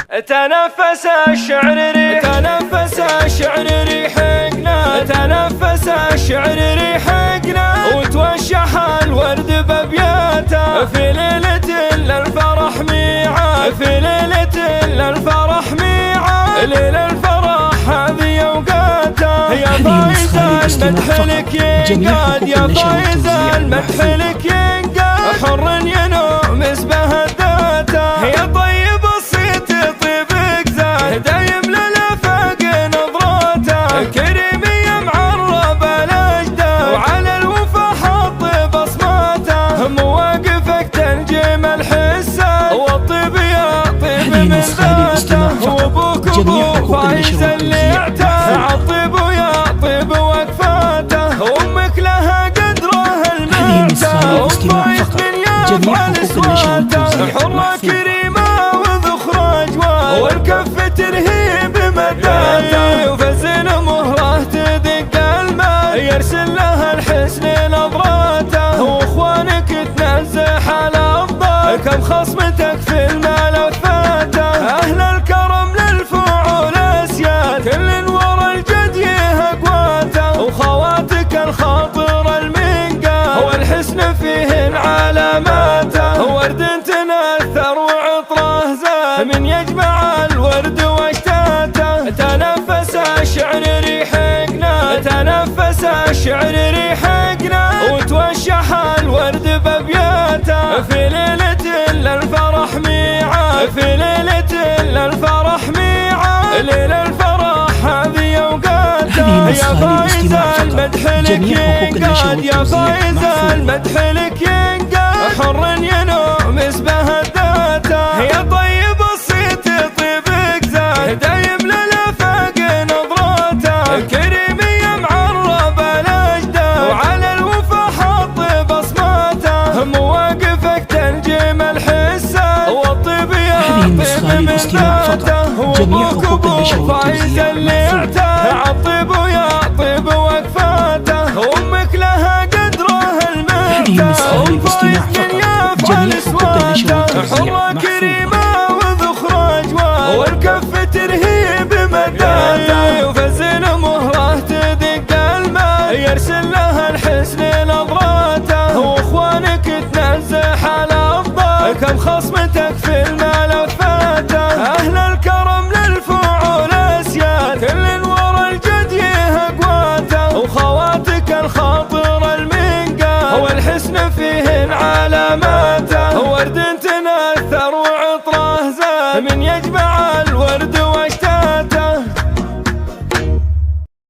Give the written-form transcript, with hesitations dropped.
تنفس الشعر ريح، تنفس الشعر ريحنا، تنفس الشعر ريحنا، وتوشح الورد بابياته في ليلة للفرح ميعاد، في ليلة للفرح ميعاد، ليلة الفرح هذه اوقاته. يا فايز المدح لك ينقاد، يا فايز المدح لك ينقاد، حر ينوم اسمه ذاته. يا طيب الصيت طيبك زاد، دايم للافاق نظراته، كريمي معرب الاجداد، وعلى الوفا حط بصماته. مواقفك تنجم الحساد، والطيب يا طيب من ذاته، وابوك ابو فايز اللي اعتاد، عالطيب ويا طيب وقفاته، وامك لها قدره المعتاد، وفايز من يفعل اصواته، حرة كريمة وذخر اجواد، والكف ترهيب مداته، وفزن مهره تدق المال، يرسل لها الحسن نظراته، واخوانك تنزح الافضال، كم خصمتك في المال وفاته. اهل الكرم للفعول اسياد، كل ورا الجد يهقواته، وخواتك الخاطر المنقى، والحسن فيهن علاماته، ورد تنثر وعطره زاد، من يجمع الورد واشتاته. تنفس الشعر ريحنا، تنفس الشعر ريحنا، وتوشح الورد بابياته، في ليلة للفرح ميعاد، في ليلة للفرح ميعاد، ليلة الفرح هذه اوقاته. يا فايز المدح لك ينقاد، يا فايز المدح لك ينقاد، حر ينوم اسمه ذاته. يا طيب الصيت طيبك زاد، دايم للافاق نظراته، كريمي معرب الاجداد، وعلى الوفا حط بصماته. مواقفك تنجم الحساد، والطيب يا طيب من ذاته، وابوك ابو فايز اللي اعتاد، عالطيب ويا طيب وقفاته، وامك لها قدره المعتاد، وفايز من يفعل اصواته، حرة كريمة وذخر اجواد، والكف ترهيب مداته، وفزن مهره تدق المال، يرسل لها الحسن نظراته، واخوانك تنزح الافضال، كم خصمتك في المال وفاته. اهل الكرم للفعول اسياد، كل ورا الجد يهقواته، وخواتك الخاطر المنقى، والحسن فيهن علاماته، ورد تنثر وعطره زاد، من يجمع الورد